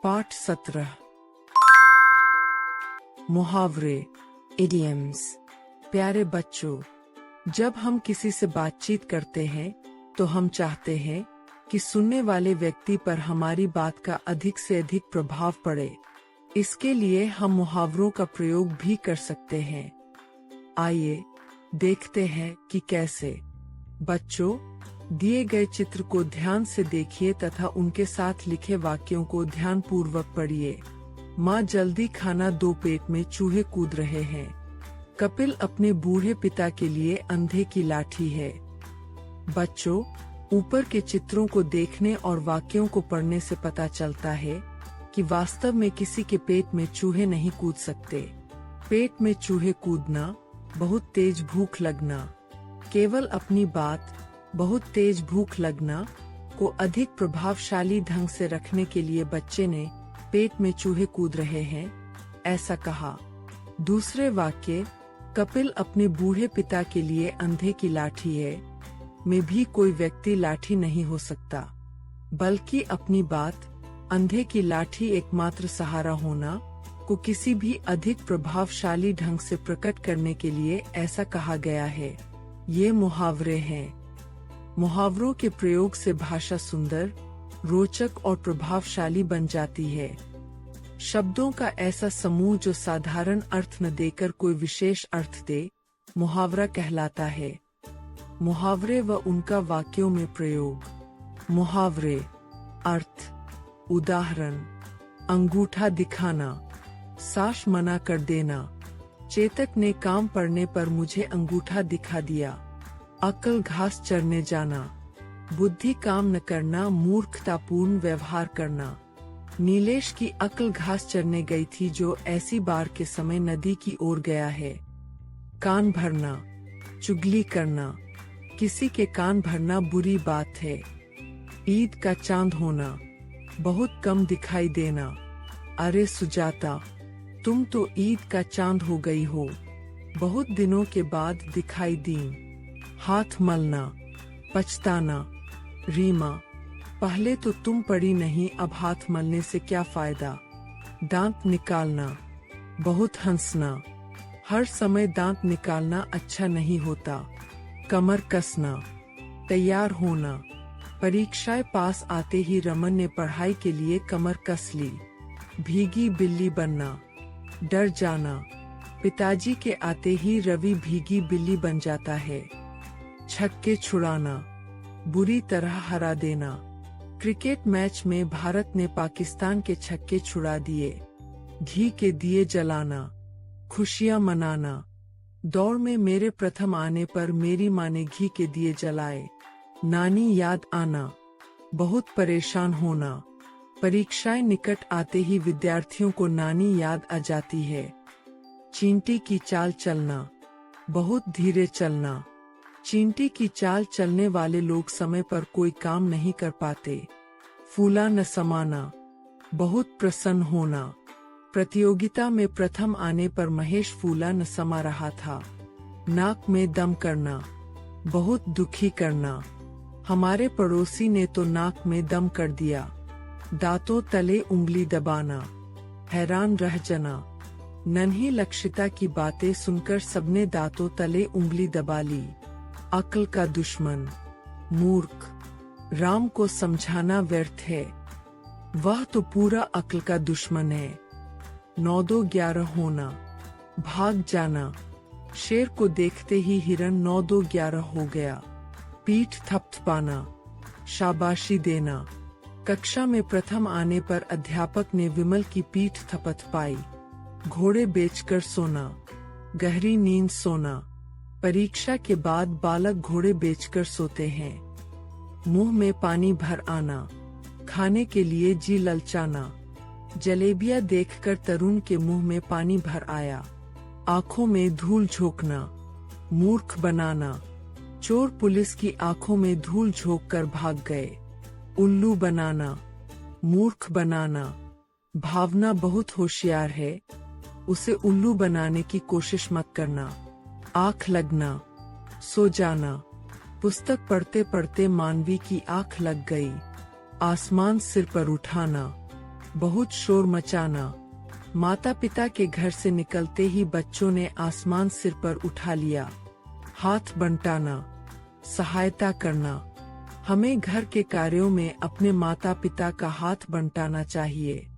पाठ 17 मुहावरे इडियम्स। प्यारे बच्चों, जब हम किसी से बातचीत करते हैं तो हम चाहते हैं कि सुनने वाले व्यक्ति पर हमारी बात का अधिक से अधिक प्रभाव पड़े। इसके लिए हम मुहावरों का प्रयोग भी कर सकते हैं। आइए देखते हैं कि कैसे। बच्चों, दिए गए चित्र को ध्यान से देखिए तथा उनके साथ लिखे वाक्यों को ध्यानपूर्वक पढ़िए। माँ जल्दी खाना दो, पेट में चूहे कूद रहे हैं। कपिल अपने बूढ़े पिता के लिए अंधे की लाठी है। बच्चों, ऊपर के चित्रों को देखने और वाक्यों को पढ़ने से पता चलता है कि वास्तव में किसी के पेट में चूहे नहीं कूद सकते। पेट में चूहे कूदना, बहुत तेज भूख लगना। केवल अपनी बात बहुत तेज भूख लगना को अधिक प्रभावशाली ढंग से रखने के लिए बच्चे ने पेट में चूहे कूद रहे हैं ऐसा कहा। दूसरे वाक्य, कपिल अपने बूढ़े पिता के लिए अंधे की लाठी है, में भी कोई व्यक्ति लाठी नहीं हो सकता, बल्कि अपनी बात, अंधे की लाठी एकमात्र सहारा होना को किसी भी अधिक प्रभावशाली ढंग से प्रकट करने के लिए ऐसा कहा गया है। ये मुहावरे हैं। मुहावरों के प्रयोग से भाषा सुंदर, रोचक और प्रभावशाली बन जाती है। शब्दों का ऐसा समूह जो साधारण अर्थ न देकर कोई विशेष अर्थ दे, मुहावरा कहलाता है। मुहावरे व उनका वाक्यों में प्रयोग। मुहावरे अर्थ, उदाहरण, अंगूठा दिखाना, साफ मना कर देना। चेतक ने काम पड़ने पर मुझे अंगूठा दिखा दिया। अक्ल घास चरने जाना, बुद्धि काम न करना, मूर्खतापूर्ण व्यवहार करना। नीलेश की अक्ल घास चरने गई थी जो ऐसी बार के समय नदी की ओर गया है। कान भरना, चुगली करना, किसी के कान भरना बुरी बात है। ईद का चांद होना, बहुत कम दिखाई देना। अरे सुजाता, तुम तो ईद का चांद हो गई हो, बहुत दिनों के बाद दिखाई दी। हाथ मलना, पछताना। रीमा, पहले तो तुम पड़ी नहीं, अब हाथ मलने से क्या फायदा। दांत निकालना, बहुत हंसना। हर समय दांत निकालना अच्छा नहीं होता। कमर कसना, तैयार होना। परीक्षाएं पास आते ही रमन ने पढ़ाई के लिए कमर कस ली। भीगी बिल्ली बनना, डर जाना। पिताजी के आते ही रवि भीगी बिल्ली बन जाता है। छक्के छुड़ाना, बुरी तरह हरा देना। क्रिकेट मैच में भारत ने पाकिस्तान के छक्के छुड़ा दिए। घी के दिए जलाना, खुशियां मनाना। दौड़ में मेरे प्रथम आने पर मेरी माँ ने घी के दिए जलाए। नानी याद आना, बहुत परेशान होना। परीक्षाएं निकट आते ही विद्यार्थियों को नानी याद आ जाती है। चींटी की चाल चलना, बहुत धीरे चलना। चींटी की चाल चलने वाले लोग समय पर कोई काम नहीं कर पाते। फूला न समाना, बहुत प्रसन्न होना। प्रतियोगिता में प्रथम आने पर महेश फूला न समा रहा था। नाक में दम करना, बहुत दुखी करना। हमारे पड़ोसी ने तो नाक में दम कर दिया। दांतों तले उंगली दबाना, हैरान रह जाना। नन्ही लक्षिता की बातें सुनकर सबने दांतों तले उंगली दबा ली। अक्ल का दुश्मन, मूर्ख। राम को समझाना व्यर्थ है, वह तो पूरा अक्ल का दुश्मन है। 9-2-11 होना, भाग जाना। शेर को देखते ही हिरन 9-2-11 हो गया। पीठ थपथपाना, शाबाशी देना। कक्षा में प्रथम आने पर अध्यापक ने विमल की पीठ थपथपाई। घोड़े बेचकर सोना, गहरी नींद सोना। परीक्षा के बाद बालक घोड़े बेचकर सोते हैं। मुंह में पानी भर आना, खाने के लिए जी ललचाना। जलेबियां देखकर तरुण के मुंह में पानी भर आया। आंखों में धूल झोंकना, मूर्ख बनाना। चोर पुलिस की आंखों में धूल झोंककर भाग गए। उल्लू बनाना, मूर्ख बनाना। भावना बहुत होशियार है, उसे उल्लू बनाने की कोशिश मत करना। आँख लगना, सो जाना। पुस्तक पढ़ते पढ़ते मानवी की आँख लग गई। आसमान सिर पर उठाना, बहुत शोर मचाना। माता पिता के घर से निकलते ही बच्चों ने आसमान सिर पर उठा लिया। हाथ बंटाना, सहायता करना। हमें घर के कार्यों में अपने माता पिता का हाथ बंटाना चाहिए।